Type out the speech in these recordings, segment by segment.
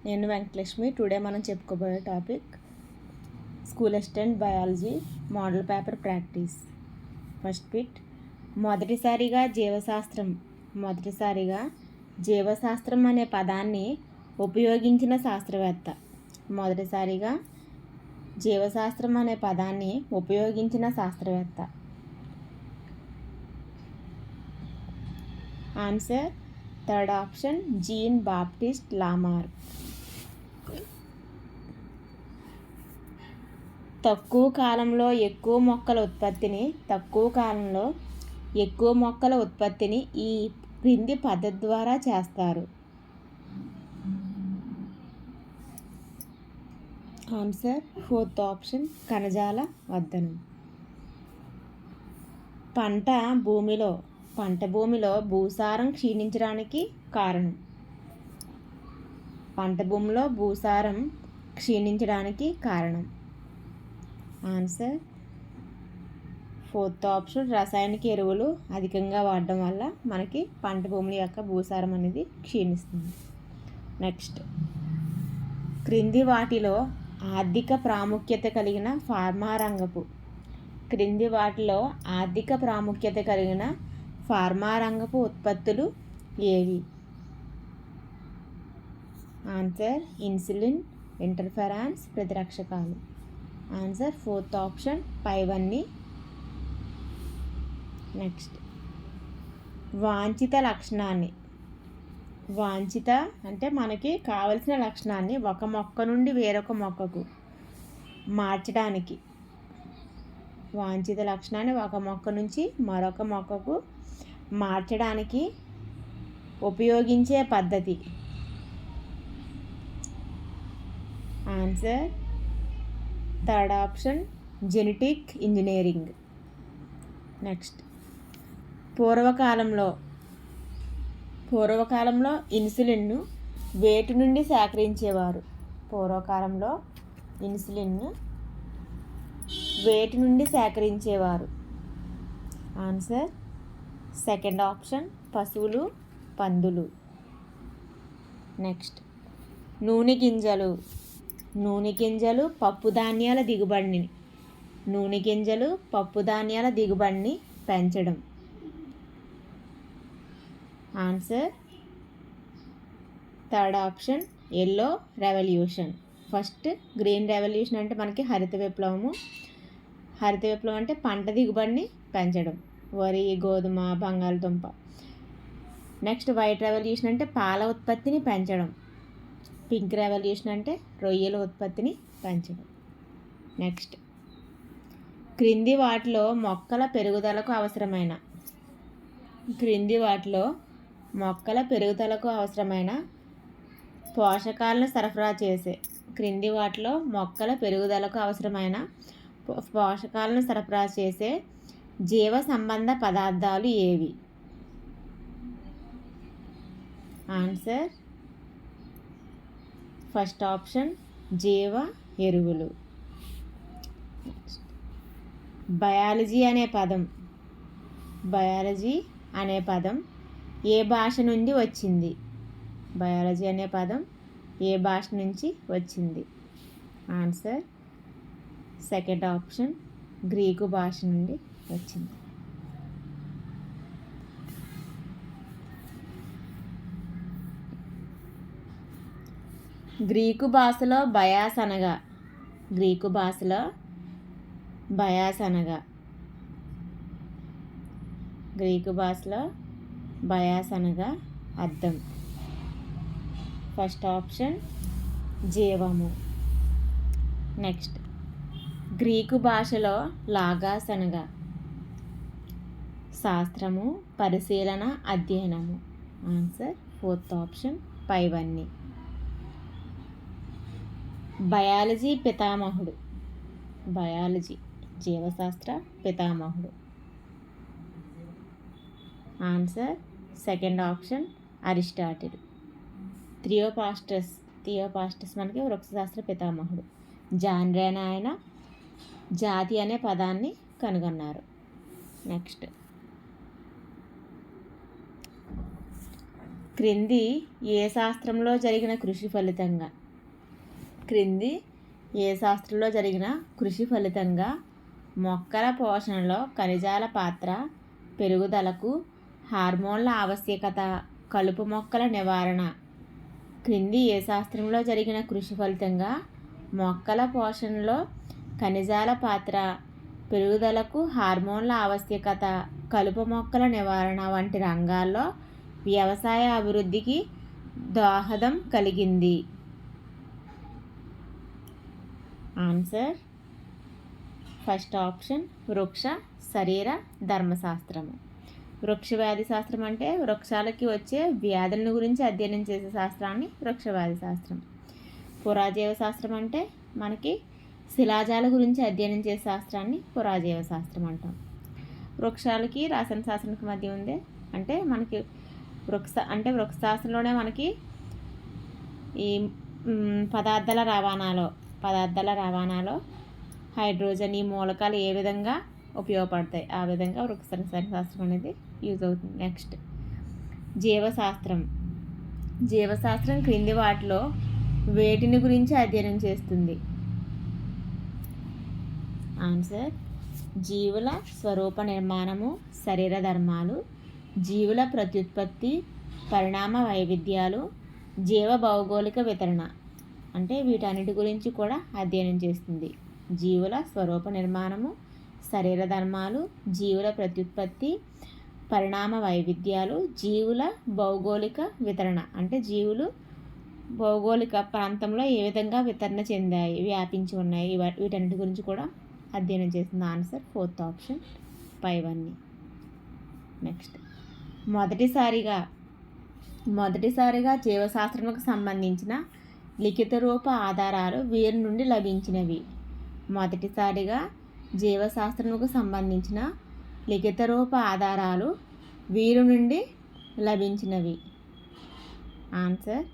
నేను వెంకటలక్ష్మి. టుడే మనం చెప్పుకోబోయే topic school assistant biology model paper practice. First bit, మొదటిసారిగా జీవశాస్త్రం అనే పదాన్ని ఉపయోగించిన శాస్త్రవేత్త. మొదటిసారిగా జీవశాస్త్రం అనే పదాన్ని ఉపయోగించిన శాస్త్రవేత్త. Answer third option, gene Baptiste Lamarck. తక్కువ కాలంలో ఎక్కువ మొక్కల ఉత్పత్తిని ఈ క్రింది పద్ధతి ద్వారా చేస్తారు. ఆన్సర్ ఫోర్త్ ఆప్షన్, కణజాల వర్ధనం. పంట భూమిలో భూసారం క్షీణించడానికి కారణం. ఆన్సర్ ఫోర్త్ ఆప్షన్, రసాయనిక ఎరువులు అధికంగా వాడడం వల్ల మనకి పంట భూముల యొక్క భూసారం అనేది క్షీణిస్తుంది. నెక్స్ట్, క్రింది వాటిలో ఆర్థిక ప్రాముఖ్యత కలిగిన ఫార్మా రంగపు ఉత్పత్తులు ఏవి? ఆన్సర్ ఇన్సులిన్, ఇంటర్ఫెరాన్స్, ప్రతిరక్షకాలు. ఆన్సర్ ఫోర్త్ ఆప్షన్, పైవన్నీ. నెక్స్ట్, వాంఛిత అంటే మనకి కావలసిన లక్షణాన్ని ఒక మొక్క నుండి వేరొక మొక్కకు మార్చడానికి, వాంఛిత లక్షణాన్ని ఒక మొక్క నుంచి మరొక మొక్కకు మార్చడానికి ఉపయోగించే పద్ధతి. Answer third option, genetic engineering. Next, పూర్వకాలంలో ఇన్సులిన్ను వేటి నుండి సేకరించేవారు? ఆన్సర్ సెకండ్ ఆప్షన్, పశువులు, పందులు. నెక్స్ట్, నూనె గింజలు పప్పు ధాన్యాల దిగుబడిని పెంచడం. Answer third option, yellow revolution. First green revolution అంటే మనకి హరిత విప్లవం అంటే పంట దిగుబడిని పెంచడం, వరి, గోధుమ, బంగాళదుంప. నెక్స్ట్, వైట్ రెవల్యూషన్ అంటే పాల ఉత్పత్తిని పెంచడం. పింక్ రెవల్యూషన్ అంటే రొయ్యల ఉత్పత్తిని పెంచడం. నెక్స్ట్, క్రింది వాటిలో మొక్కల పెరుగుదలకు అవసరమైన పోషకాలను సరఫరా చేసే జీవ సంబంధ పదార్థాలు ఏవి? ఆన్సర్ ఫస్ట్ ఆప్షన్, జీవ ఎరువులు. బయాలజీ అనే పదం ఏ భాష నుంచి వచ్చింది? ఆన్సర్ సెకండ్ ఆప్షన్, గ్రీకు భాష నుండి వచ్చింది. గ్రీకు భాషలో బయాస్ అనగా అర్థం. ఫస్ట్ ఆప్షన్, జీవము. నెక్స్ట్, గ్రీకు భాషలో లాగాస్ అనగా శాస్త్రము, పరిశీలన, అధ్యయనము. ఆన్సర్ ఫోర్త్ ఆప్షన్, పైవన్నీ. బయాలజీ జీవశాస్త్ర పితామహుడు. Answer second option, Aristotle. Theophrastus మనకి వృక్షశాస్త్ర పితామహుడు. జాన్ రేనా ఆయన జాతి అనే పదాన్ని కనుగొన్నారు. నెక్స్ట్, క్రింది ఏ శాస్త్రంలో జరిగిన కృషి ఫలితంగా మొక్కల పోషణలో ఖనిజాల పాత్ర, పెరుగుదలకు హార్మోన్ల ఆవశ్యకత, కలుపు మొక్కల నివారణ. క్రింది ఏ శాస్త్రంలో జరిగిన కృషి ఫలితంగా మొక్కల పోషణలో ఖనిజాల పాత్ర, పెరుగుదలకు హార్మోన్ల ఆవశ్యకత, కలుపు మొక్కల నివారణ వంటి రంగాల్లో వ్యవసాయ అభివృద్ధికి దోహదం కలిగింది? ఆన్సర్ ఫస్ట్ ఆప్షన్ వృక్ష శరీర ధర్మశాస్త్రము. వృక్షవ్యాధి శాస్త్రం అంటే వృక్షాలకి వచ్చే వ్యాధులను గురించి అధ్యయనం చేసే శాస్త్రాన్ని వృక్షవ్యాధి శాస్త్రం. పురాజీవ శాస్త్రం అంటే మనకి శిలాజాల గురించి అధ్యయనం చేసే శాస్త్రాన్ని పురాజీవ శాస్త్రం అంటాం. వృక్షాలకి రసాయన శాస్త్రానికి మధ్య ఉంది అంటే మనకి వృక్షశాస్త్రంలోనే మనకి ఈ పదార్థాల రవాణాలో హైడ్రోజన్ ఈ మూలకాలు ఏ విధంగా ఉపయోగపడతాయి ఆ విధంగా వృక్ష రసాయన శాస్త్రం అనేది యూజ్ అవుతుంది. నెక్స్ట్ జీవశాస్త్రం క్రింది వాటిలో వేటిని గురించి అధ్యయనం చేస్తుంది? ఆన్సర్ జీవుల స్వరూప నిర్మాణము, శరీర ధర్మాలు, జీవుల ప్రత్యుత్పత్తి, పరిణామ వైవిధ్యాలు, జీవ భౌగోళిక వితరణ అంటే వీటన్నిటి గురించి కూడా అధ్యయనం చేస్తుంది. జీవుల స్వరూప నిర్మాణము, శరీర ధర్మాలు, జీవుల ప్రత్యుత్పత్తి, పరిణామ వైవిధ్యాలు, జీవుల భౌగోళిక వితరణ అంటే జీవులు భౌగోళిక ప్రాంతంలో ఏ విధంగా వితరణ చెందాయి, వ్యాపించి ఉన్నాయి, వీటన్నిటి గురించి కూడా అధ్యయనం చేస్తుంది. ఆన్సర్ ఫోర్త్ ఆప్షన్ పైవన్నీ. నెక్స్ట్ మొదటిసారిగా జీవశాస్త్రంకు సంబంధించిన లిఖిత రూప ఆధారాలు వీరి నుండి లభించినవి. మొదటిసారిగా జీవశాస్త్రముకు సంబంధించిన లిఖిత రూప ఆధారాలు వీరి నుండి లభించినవి. Answer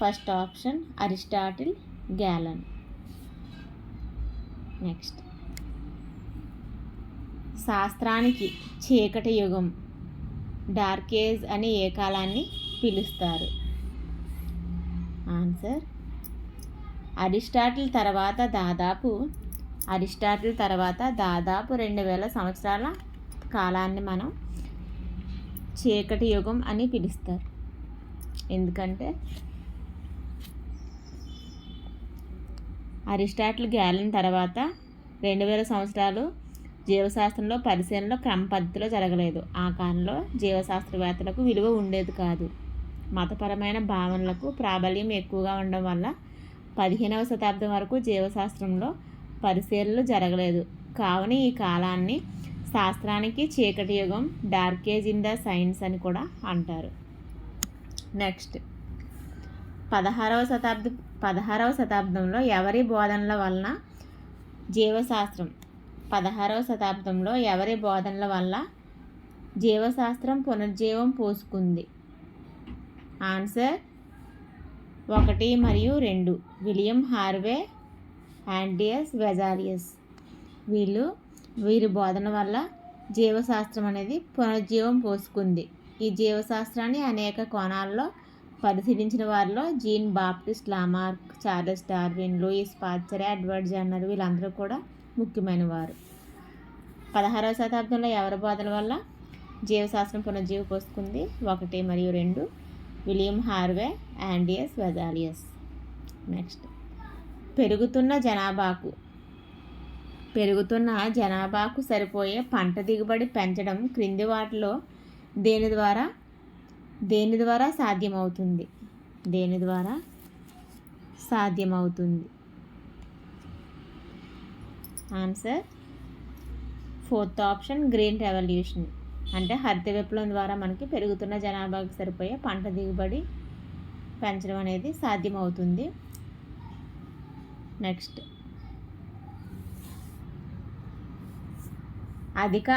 first option Aristotle, Galen. Next శాస్త్రానికి చీకటి యుగం, డార్క్ ఏజ్ అని ఏ కాలాన్ని పిలుస్తారు? ఆన్సర్ అరిస్టాటిల్ తర్వాత దాదాపు 2000 సంవత్సరాల కాలాన్ని మనం చీకటి యుగం అని పిలుస్తారు. ఎందుకంటే అరిస్టాటిల్, గ్యాలన్ తర్వాత 2000 సంవత్సరాలు జీవశాస్త్రంలో పరిశీలనలో క్రమ పద్ధతిలో జరగలేదు. ఆ కాలంలో జీవశాస్త్రవేత్తలకు విలువ ఉండేది కాదు. మతపరమైన భావనలకు ప్రాబల్యం ఎక్కువగా ఉండడం వల్ల 15వ శతాబ్దం వరకు జీవశాస్త్రంలో పరిశీలనలు జరగలేదు. కావున ఈ కాలాన్ని శాస్త్రానికి చీకటి యుగం, dark age in the science అని కూడా అంటారు. నెక్స్ట్ 16వ శతాబ్దంలో ఎవరి బోధనల వలన జీవశాస్త్రం పునర్జీవం పోసుకుంది? ఆన్సర్ 1 మరియు 2 విలియం హార్వే, ఆండ్రియాస్ వెజాలియస్. వీరి బోధన వల్ల జీవశాస్త్రం అనేది పునర్జీవం పోసుకుంది. ఈ జీవశాస్త్రాన్ని అనేక కోణాల్లో పరిశీలించిన వారిలో Jean Baptiste Lamarck, Charles Darwin, Louis Pasteur, Edward Jenner వీళ్ళందరూ కూడా ముఖ్యమైన వారు. 16వ శతాబ్దంలో ఎవరి బోధన వల్ల జీవశాస్త్రం పునర్జీవం పోసుకుంది? 1 మరియు 2 విలియం హార్వే, ఆండ్రియాస్ వెజాలియస్. నెక్స్ట్ పెరుగుతున్న జనాభాకు సరిపోయే పంట దిగుబడి పెంచడం క్రింది వాటిలో దేని ద్వారా సాధ్యమవుతుంది? Answer fourth option green revolution అంటే హరిత విప్లవం ద్వారా మనకి పెరుగుతున్న జనాభాకు సరిపోయే పంట దిగుబడి పెంచడం అనేది సాధ్యమవుతుంది. నెక్స్ట్ అధిక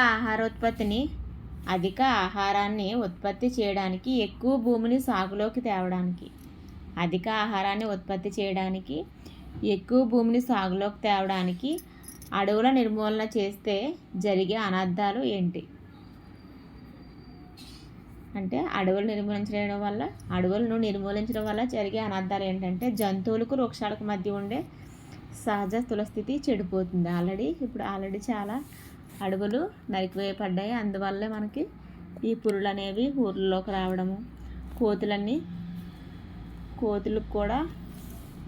ఆహారాన్ని ఉత్పత్తి చేయడానికి ఎక్కువ భూమిని సాగులోకి తేవడానికి అడవుల నిర్మూలన చేస్తే జరిగే అనర్థాలు ఏంటి? అంటే అడవులను నిర్మూలించడం వల్ల జరిగే అనర్థాలు ఏంటంటే జంతువులకు వృక్షాలకు మధ్య ఉండే సహజ స్థితి చెడిపోతుంది. ఆల్రెడీ చాలా అడవులు నరికివేయబడ్డాయి. అందువల్లే మనకి ఈ పురులు అనేవి ఊర్లోకి రావడము, కోతులకు కూడా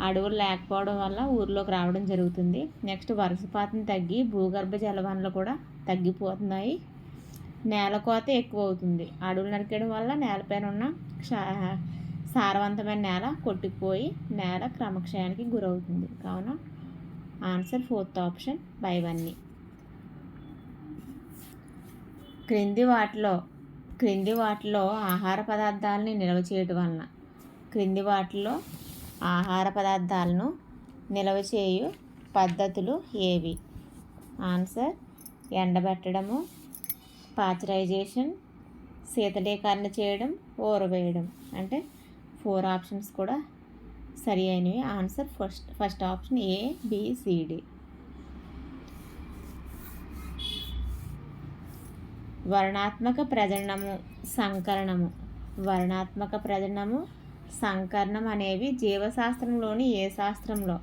అడవులు లేకపోవడం వల్ల ఊర్లోకి రావడం జరుగుతుంది. నెక్స్ట్ వర్షపాతం తగ్గి భూగర్భ జలవనరులు కూడా తగ్గిపోతున్నాయి. నేల కోత ఎక్కువ అవుతుంది. అడవులు నరికేయడం వల్ల నేలపైన ఉన్న సారవంతమైన నేల కొట్టుకుపోయి నేల క్రమక్షయానికి గురవుతుంది. కావున ఆన్సర్ 4th ఆప్షన్ పైవన్నీ. క్రింది వాటిలో ఆహార పదార్థాలని నిల్వ చేయడం వలన ఆహార పదార్థాలను నిల్వ చేయు పద్ధతులు ఏవి? ఆన్సర్ ఎండబెట్టడము, పాశ్చరైజేషన్, శీతలీకరణ చేయడం, ఊరవేయడం. అంటే 4 ఆప్షన్స్ కూడా సరి అయినవి. Answer first option ABCD. వర్ణాత్మక ప్రజననము, సంకరణం అనేవి జీవశాస్త్రంలోని ఏ శాస్త్రంలో?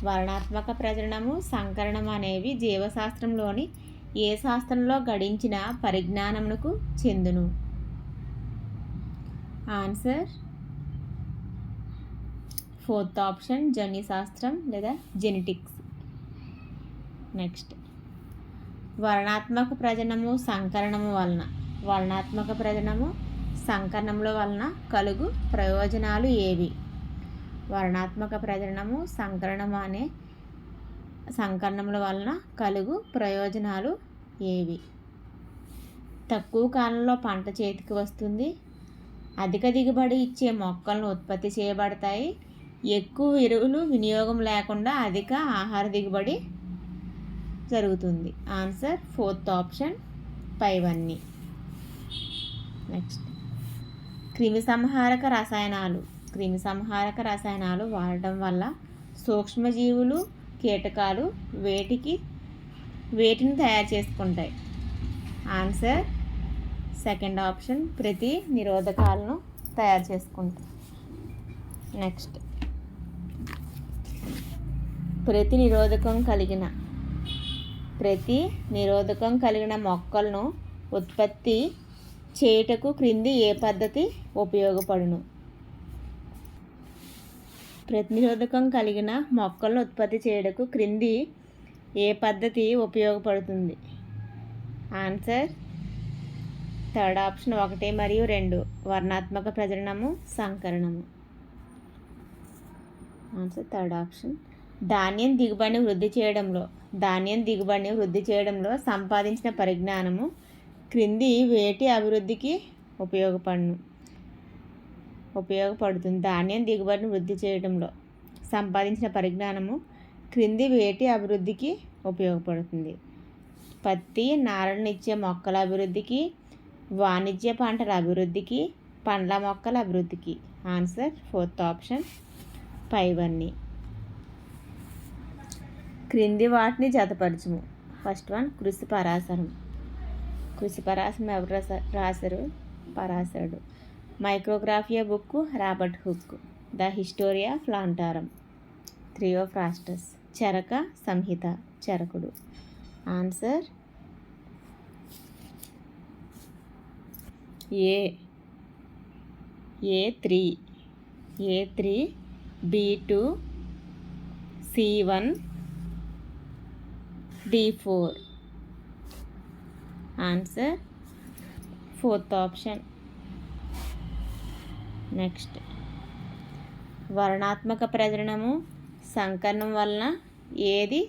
వర్ణాత్మక ప్రజననము, సంకరణం అనేవి జీవశాస్త్రంలోని ఏ శాస్త్రంలో గడించిన పరిజ్ఞానమునకు చెందును? ఆన్సర్ 4th ఆప్షన్ జన్యుశాస్త్రం లేదా జెనెటిక్స్. నెక్స్ట్ వర్ణాత్మక ప్రజనము, సంకరణముల వలన కలుగు ప్రయోజనాలు ఏవి? వర్ణాత్మక ప్రజనము, సంకరణముల వలన కలుగు ప్రయోజనాలు ఏవి? తక్కువ కాలంలో పంట చేతికి వస్తుంది, అధిక దిగుబడి ఇచ్చే మొక్కలను ఉత్పత్తి చేయబడతాయి, ఎక్కువ ఎరువులు వినియోగం లేకుండా అధిక ఆహార దిగుబడి జరుగుతుంది. ఆన్సర్ 4th ఆప్షన్ పైవన్నీ. నెక్స్ట్ క్రిమిసంహారక రసాయనాలు వాడటం వల్ల సూక్ష్మజీవులు, కీటకాలు వేటిని తయారు చేసుకుంటాయి? ఆన్సర్ 2nd ఆప్షన్ ప్రతి నిరోధకాలను తయారు చేసుకుంటాయి. నెక్స్ట్ ప్రతి నిరోధకం కలిగిన మొక్కలను ఉత్పత్తి చేయుటకు క్రింది ఏ పద్ధతి ఉపయోగపడును? ప్రతినిరోధకం కలిగిన మొక్కలను ఉత్పత్తి చేయుటకు క్రింది ఏ పద్ధతి ఉపయోగపడుతుంది? ఆన్సర్ 3rd ఆప్షన్ 1 మరియు 2 వర్ణాత్మక ప్రజననము, సంకరణము. Answer 3rd option. ధాన్యం దిగుబడిని వృద్ధి చేయడంలో సంపాదించిన పరిజ్ఞానము క్రింది వేటి అభివృద్ధికి ఉపయోగపడుతుంది? ధాన్యం దిగుబడిని వృద్ధి చేయడంలో సంపాదించిన పరిజ్ఞానము క్రింది వేటి అభివృద్ధికి ఉపయోగపడుతుంది? పత్తి నారలనిచ్చే మొక్కల అభివృద్ధికి, వాణిజ్య పంటల అభివృద్ధికి, పండ్ల మొక్కల అభివృద్ధికి. ఆన్సర్ 4th ఆప్షన్ పైవన్నీ. క్రింది వాటిని జతపరచుము. ఫస్ట్ వన్ కృషిపరాశరం ఎవరు రాశారు? పరాశరుడు. Micrographia book Robert Hooke. The history of plantarum Theophrastus. Charaka Samhita చరకుడు. Answer A3 B2 C1 D4. Answer 4th option. Next వర్ణాత్మక ప్రజననము, సంకరణం వలన ఏది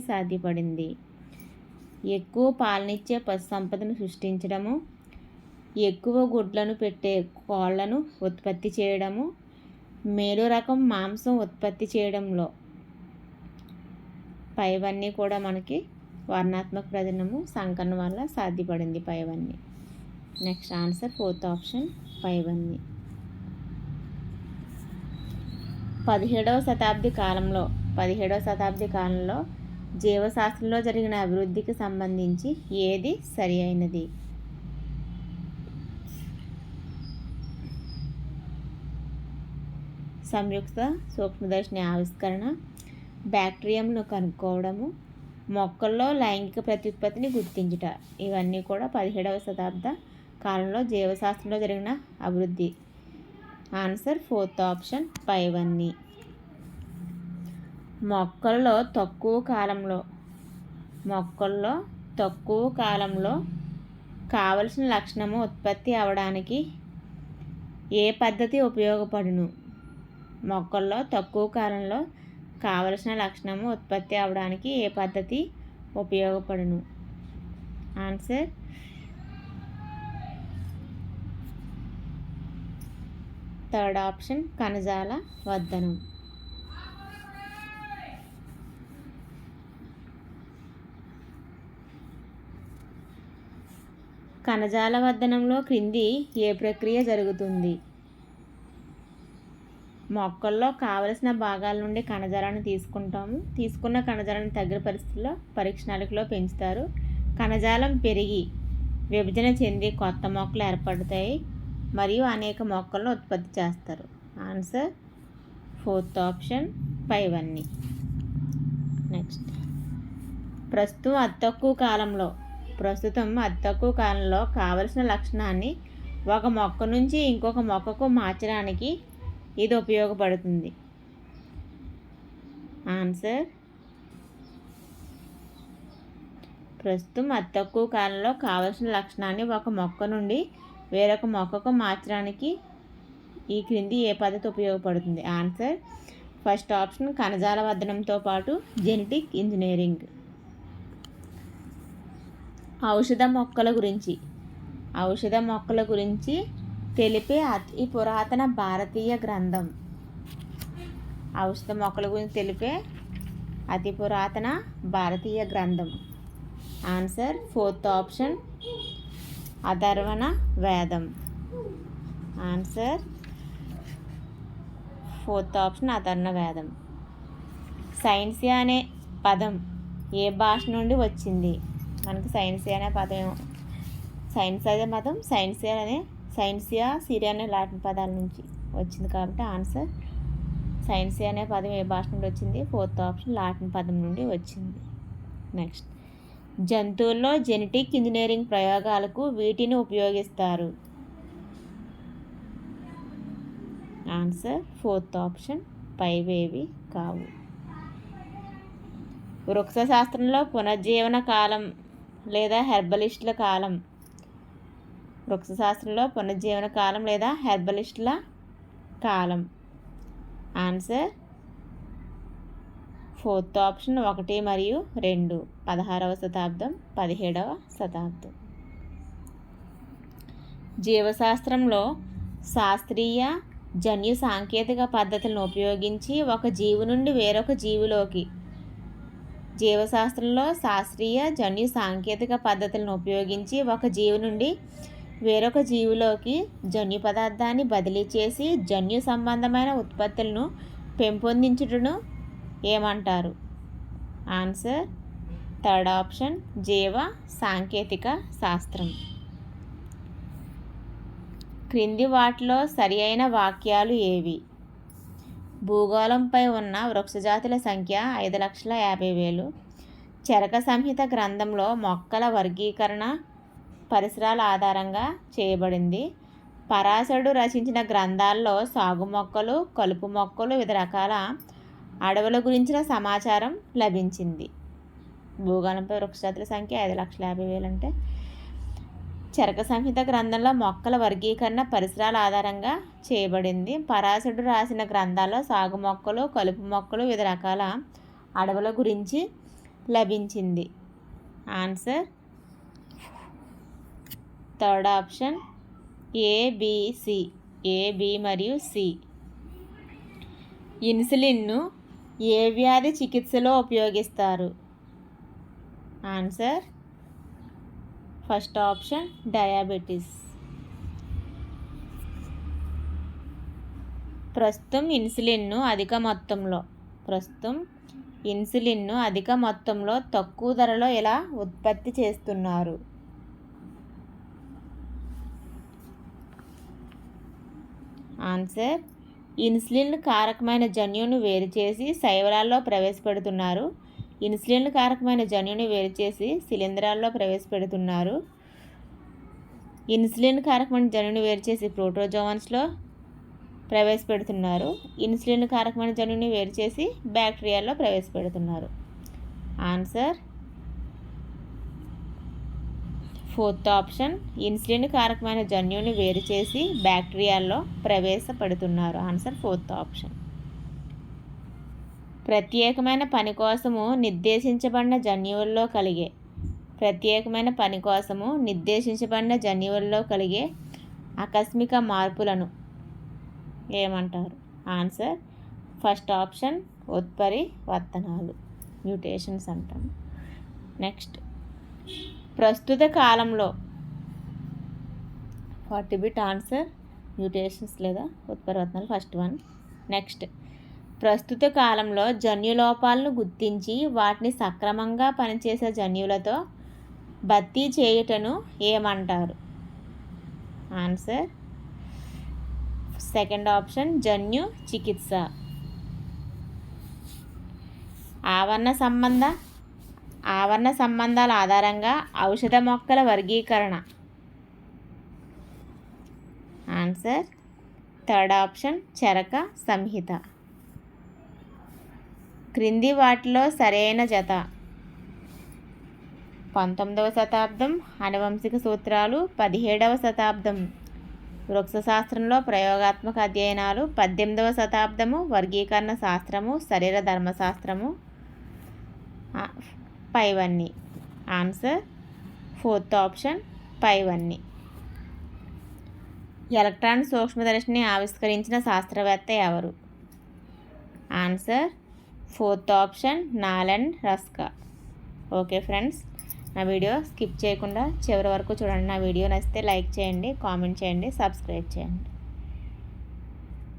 సాధ్యపడింది? ఎక్కువ పాలనిచ్చే పశు సంపదను సృష్టించడము, ఎక్కువ గుడ్లను పెట్టే కోళ్లను ఉత్పత్తి చేయడము, మేలు రకం మాంసం ఉత్పత్తి చేయడంలో పైవన్నీ కూడా మనకి వర్ణాత్మక ప్రజననము, సంకరణం వల్ల సాధ్యపడింది పైవన్నీ. నెక్స్ట్ ఆన్సర్ 4th ఆప్షన్ పైవన్నీ. 17వ శతాబ్ది కాలంలో జీవశాస్త్రంలో జరిగిన అభివృద్ధికి సంబంధించి ఏది సరి అయినది? సంయుక్త సూక్ష్మదర్శిని ఆవిష్కరణ, బ్యాక్టీరియంను కనుక్కోవడము, మొక్కల్లో లైంగిక ప్రత్యుత్పత్తిని గుర్తించుట. ఇవన్నీ కూడా 17వ శతాబ్ద కాలంలో జీవశాస్త్రంలో జరిగిన అభివృద్ధి. ఆన్సర్ 4th ఆప్షన్ పైవన్నీ. మొక్కల్లో తక్కువ కాలంలో కావలసిన లక్షణము ఉత్పత్తి అవడానికి ఏ పద్ధతి ఉపయోగపడును? మొక్కల్లో తక్కువ కాలంలో కావలసిన లక్షణము ఉత్పత్తి అవడానికి ఏ పద్ధతి ఉపయోగపడును? ఆన్సర్ థర్డ్ ఆప్షన్ కణజాల వర్ధనం. కణజాల వర్ధనంలో క్రింది ఏ ప్రక్రియ జరుగుతుంది? మొక్కల్లో కావలసిన భాగాల నుండి కణజాలాన్ని తీసుకున్న కణజాలాన్ని తగిన పరిస్థితుల్లో పరీక్షణాళికలో పెంచుతారు. కణజాలం పెరిగి విభజన చెంది కొత్త మొక్కలు ఏర్పడతాయి మరియు అనేక మొక్కలను ఉత్పత్తి చేస్తారు. ఆన్సర్ 4th ఆప్షన్ పైవన్నీ. నెక్స్ట్, ప్రస్తుతం అతి తక్కువ కాలంలో కావలసిన లక్షణాన్ని ఒక మొక్క నుంచి ఇంకొక మొక్కకు మార్చడానికి ఇది ఉపయోగపడుతుంది. ఆన్సర్ ప్రస్తుతం అతి తక్కువ కాలంలో కావలసిన లక్షణాన్ని ఒక మొక్క నుండి వేరొక మొక్కకు మార్చడానికి ఈ క్రింది ఏ పద్ధతి ఉపయోగపడుతుంది? ఆన్సర్ ఫస్ట్ ఆప్షన్ కణజాల వర్ధనంతో పాటు జెనెటిక్ ఇంజనీరింగ్. ఔషధ మొక్కల గురించి తెలిపే అతి పురాతన భారతీయ గ్రంథం. ఔషధ మొక్కల గురించి తెలిపే అతి పురాతన భారతీయ గ్రంథం. ఆన్సర్ 4th ఆప్షన్ అథర్వణ వేదం. ఆన్సర్ 4th ఆప్షన్ అథర్వణ వేదం. సైన్సియా అనే పదం ఏ భాష నుండి వచ్చింది? మనకి సైన్సియా అనే పదం సైన్సియా సిరియా అనే లాటిన్ పదాల నుంచి వచ్చింది కాబట్టి ఆన్సర్ సైన్సియా అనే పదం ఏ భాష నుండి వచ్చింది? 4th ఆప్షన్ లాటిన్ పదం నుండి వచ్చింది. నెక్స్ట్, జంతువుల్లో జెనెటిక్ ఇంజనీరింగ్ ప్రయోగాలకు వీటిని ఉపయోగిస్తారు. ఆన్సర్ 4th ఆప్షన్ పైవేవి కావు. వృక్షశాస్త్రంలో పునర్జీవన కాలం లేదా హెర్బలిస్టుల కాలం. వృక్షశాస్త్రంలో పునర్జీవన కాలం లేదా హెర్బలిస్టుల కాలం. ఆన్సర్ 4th ఆప్షన్ 1 మరియు 2, 16వ శతాబ్దం 17వ శతాబ్దం. జీవశాస్త్రంలో శాస్త్రీయ జన్యు సాంకేతిక పద్ధతులను ఉపయోగించి ఒక జీవి నుండి వేరొక జీవిలోకి జీవశాస్త్రంలో శాస్త్రీయ జన్యు సాంకేతిక పద్ధతులను ఉపయోగించి ఒక జీవి నుండి వేరొక జీవిలోకి జన్యు పదార్థాన్ని బదిలీ చేసి జన్యు సంబంధమైన ఉత్పత్తులను పెంపొందించుటను ఏమంటారు? ఆన్సర్ థర్డ్ ఆప్షన్ జీవ సాంకేతిక శాస్త్రం. క్రింది వాటిలో సరి అయిన వాక్యాలు ఏవి? భూగోళంపై ఉన్న వృక్షజాతుల సంఖ్య 5,50,000. చరక సంహిత గ్రంథంలో మొక్కల వర్గీకరణ పరిసరాల ఆధారంగా చేయబడింది. పరాశరుడు రచించిన గ్రంథాల్లో సాగు మొక్కలు, కలుపు మొక్కలు, వివిధ రకాల అడవుల గురించిన సమాచారం లభించింది. భూగోళంపై వృక్షజాతుల సంఖ్య 5,50,000 అంటే చరక సంహిత గ్రంథంలో మొక్కల వర్గీకరణ పరిసరాల ఆధారంగా చేయబడింది. పరాశరుడు రాసిన గ్రంథాల్లో సాగు మొక్కలు, కలుపు మొక్కలు, వివిధ రకాల అడవుల గురించి లభించింది. ఆన్సర్ థర్డ్ ఆప్షన్ ఏబిసి, ఏ, బి మరియు సి. ఇన్సులిన్ను ఏ వ్యాధి చికిత్సలో ఉపయోగిస్తారు? Answer first option diabetes. ప్రస్తుతం ఇన్సులిన్ను అధిక మొత్తంలో తక్కువ ధరలో ఎలా ఉత్పత్తి చేస్తున్నారు? ఆన్సర్, ఇన్సులిన్ కారకమైన జన్యువును వేరు చేసి శైవలాల్లో ప్రవేశపెడుతున్నారు. ఇన్సులిన్ కారకమైన జన్యువుని వేరు చేసి శిలీంధ్రాల్లో ప్రవేశపెడుతున్నారు. ఇన్సులిన్ కారకమైన జన్యువుని వేరు చేసి ప్రోటోజోవన్స్లో ప్రవేశపెడుతున్నారు. ఇన్సులిన్ కారకమైన జన్యువుని వేరు చేసి బ్యాక్టీరియాల్లో ప్రవేశపెడుతున్నారు. ఆన్సర్, ఫోర్త్ ఆప్షన్, ఇన్సులిన్ కారకమైన జన్యువుని వేరు చేసి బ్యాక్టీరియాల్లో ప్రవేశపెడుతున్నారు. Answer fourth option. ప్రత్యేకమైన పని కోసము నిర్దేశించబడిన జన్యువుల్లో కలిగే ఆకస్మిక మార్పులను ఏమంటారు? ఆన్సర్, ఫస్ట్ ఆప్షన్, ఉత్పరివర్తనాలు, మ్యూటేషన్స్ అంటాం. నెక్స్ట్, ప్రస్తుత కాలంలో 40 బిట్ ఆన్సర్, మ్యూటేషన్స్ లేదా ఉత్పరివర్తనాలు ఫస్ట్ వన్. నెక్స్ట్, ప్రస్తుత కాలంలో జన్యులోపాలను గుర్తించి వాటిని సక్రమంగా పనిచేసే జన్యువులతో భర్తీ చేయుటను ఏమంటారు? ఆన్సర్, సెకండ్ ఆప్షన్, జన్యు చికిత్స. ఆవరణ సంబంధాల ఆధారంగా ఔషధ మొక్కల వర్గీకరణ. ఆన్సర్, థర్డ్ ఆప్షన్, చరక సంహిత. క్రింది వాటిలో సరైన జత. 19వ శతాబ్దం ఆనువంశిక సూత్రాలు, 17వ శతాబ్దం వృక్షశాస్త్రంలో ప్రయోగాత్మక అధ్యయనాలు, 18వ శతాబ్దము వర్గీకరణ శాస్త్రము, శరీర ధర్మశాస్త్రము, పైవన్నీ. ఆన్సర్, ఫోర్త్ ఆప్షన్, పైవన్నీ. ఎలక్ట్రాన్ సూక్ష్మదర్శిని ఆవిష్కరించిన శాస్త్రవేత్త ఎవరు? Answer, fourth option, Knoll and Ruska. Okay friends, నా వీడియో స్కిప్ చేయకుండా చివరి వరకు చూడండి. నా వీడియో నచ్చితే లైక్ చేయండి, కామెంట్ చేయండి, సబ్స్క్రైబ్ చేయండి.